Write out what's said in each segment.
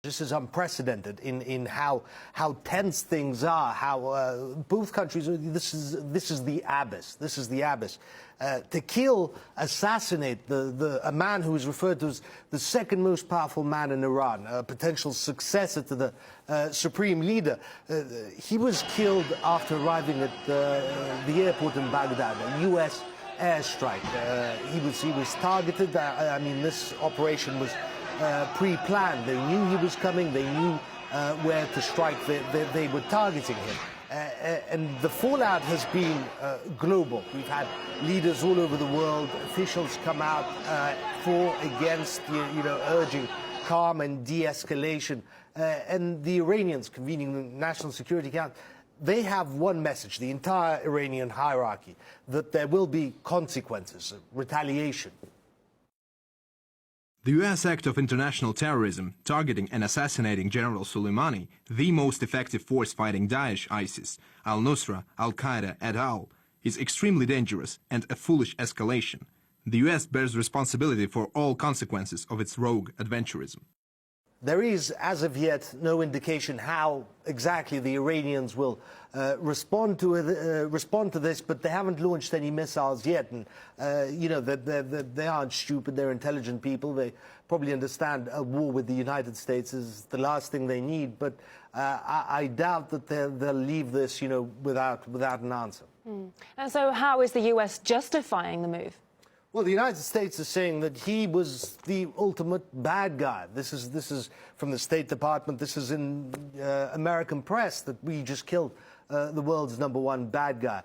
This is unprecedented in how tense things are. How both countries. This is the abyss. This is the abyss. To kill, assassinate a man who is referred to as the second most powerful man in Iran, a potential successor to the supreme leader. He was killed after arriving at the airport in Baghdad, a U.S. airstrike. He was targeted. I mean, this operation was pre-planned. They knew he was coming. They knew where to strike. They were targeting him. And the fallout has been global. We've had leaders all over the world, officials come out for, against, urging calm and de-escalation. And the Iranians, convening the National Security Council, they have one message, the entire Iranian hierarchy, that there will be consequences, retaliation. The U.S. act of international terrorism, targeting and assassinating General Soleimani, the most effective force fighting Daesh, ISIS, al-Nusra, al-Qaeda, et al., is extremely dangerous and a foolish escalation. The U.S. bears responsibility for all consequences of its rogue adventurism. There is, as of yet, no indication how exactly the Iranians will respond to this, but they haven't launched any missiles yet. And, they aren't stupid, they're intelligent people. They probably understand a war with the United States is the last thing they need, but I doubt that they'll leave this, without an answer. And so how is the U.S. justifying the move? Well, the United States is saying that he was the ultimate bad guy. This is from the State Department. This is in American press, that we just killed the world's #1 bad guy.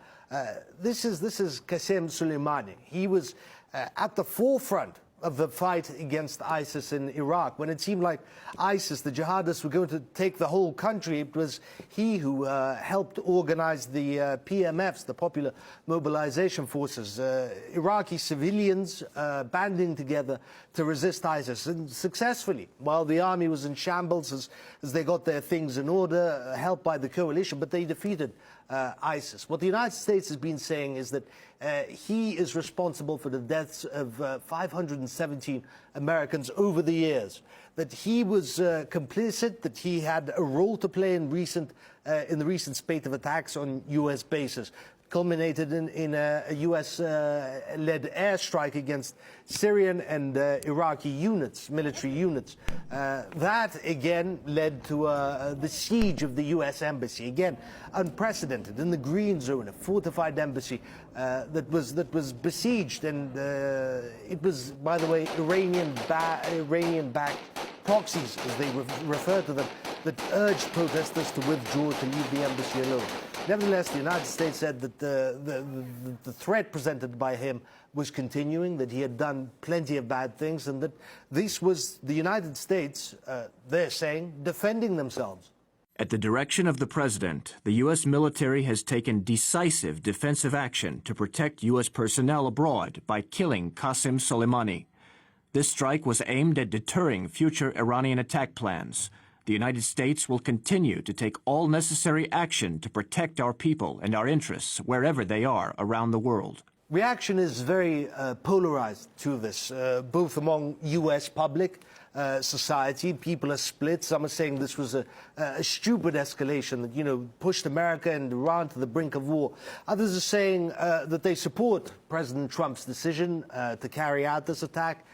This is Kasem Soleimani. He was at the forefront of the fight against ISIS in Iraq. When it seemed like ISIS, the jihadists, were going to take the whole country, it was he who helped organize the PMFs, the Popular Mobilization Forces, Iraqi civilians banding together to resist ISIS, and successfully, while the army was in shambles as they got their things in order, helped by the coalition, but they defeated ISIS. What the United States has been saying is that he is responsible for the deaths of 517 Americans over the years, that he was complicit, that he had a role to play in the recent spate of attacks on U.S. bases, culminated in a U.S.-led airstrike against Syrian and Iraqi units, military units. That, again, led to the siege of the U.S. embassy, again, unprecedented, in the Green Zone, a fortified embassy that was besieged. And it was, by the way, Iranian-backed proxies, as they refer to them, that urged protesters to withdraw, to leave the embassy alone. Nevertheless, the United States said that the threat presented by him was continuing, that he had done plenty of bad things, and that this was the United States, they're saying, defending themselves. At the direction of the president, the U.S. military has taken decisive defensive action to protect U.S. personnel abroad by killing Kasem Soleimani. This strike was aimed at deterring future Iranian attack plans. The United States will continue to take all necessary action to protect our people and our interests wherever they are around the world. Reaction is very polarized to this, both among U.S. public society. People are split. Some are saying this was a stupid escalation that, pushed America and Iran to the brink of war. Others are saying that they support President Trump's decision to carry out this attack.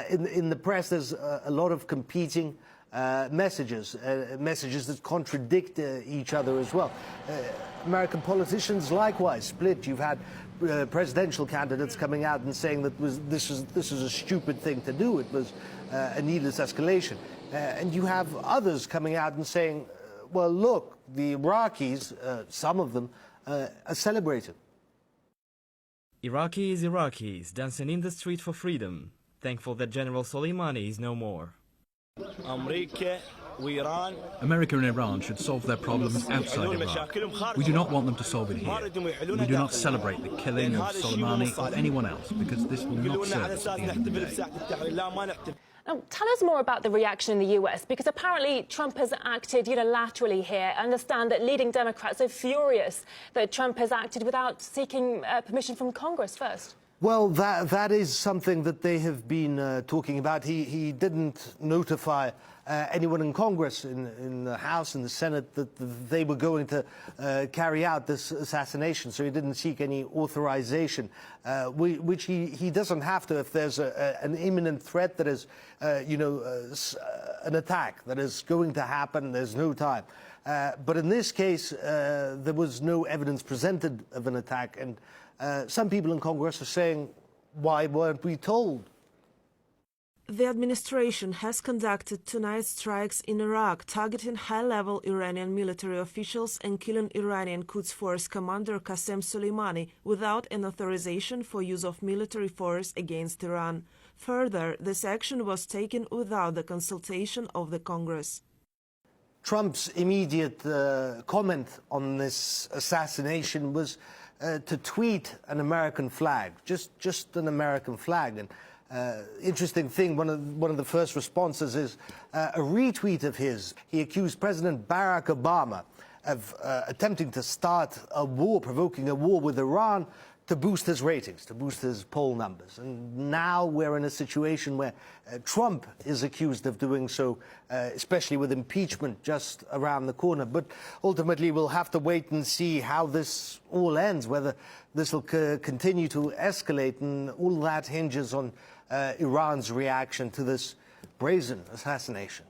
In the press, there's a lot of competing messages that contradict each other as well. American politicians likewise split. You've had presidential candidates coming out and saying that this is a stupid thing to do. It was a needless escalation. And you have others coming out and saying, well, look, the Iraqis, some of them, are celebrating. Iraqis dancing in the street for freedom, thankful that General Soleimani is no more. America and Iran should solve their problems outside Iraq. We do not want them to solve it here. We do not celebrate the killing of Soleimani or anyone else, because this will not serve us at the end of the day. Now, tell us more about the reaction in the US, because apparently Trump has acted unilaterally here. I understand that leading Democrats are furious that Trump has acted without seeking permission from Congress first. Well, that is something that they have been talking about. He didn't notify anyone in Congress, in the House, in the Senate, that they were going to carry out this assassination. So he didn't seek any authorization, which he doesn't have to if there's an imminent threat that is, an attack that is going to happen. There's no time. But in this case, there was no evidence presented of an attack. And some people in Congress are saying, why weren't we told? The administration has conducted 2 night strikes in Iraq, targeting high-level Iranian military officials and killing Iranian Quds Force commander Kasem Soleimani without an authorization for use of military force against Iran. Further, this action was taken without the consultation of the Congress. Trump's immediate comment on this assassination was to tweet an American flag, just an American flag. And interesting thing, one of the first responses is a retweet of his. He accused President Barack Obama of attempting to start a war, provoking a war with Iran to boost his ratings, to boost his poll numbers. And now we're in a situation where Trump is accused of doing so, especially with impeachment just around the corner. But ultimately, we'll have to wait and see how this all ends, whether this will continue to escalate, and all that hinges on Iran's reaction to this brazen assassination.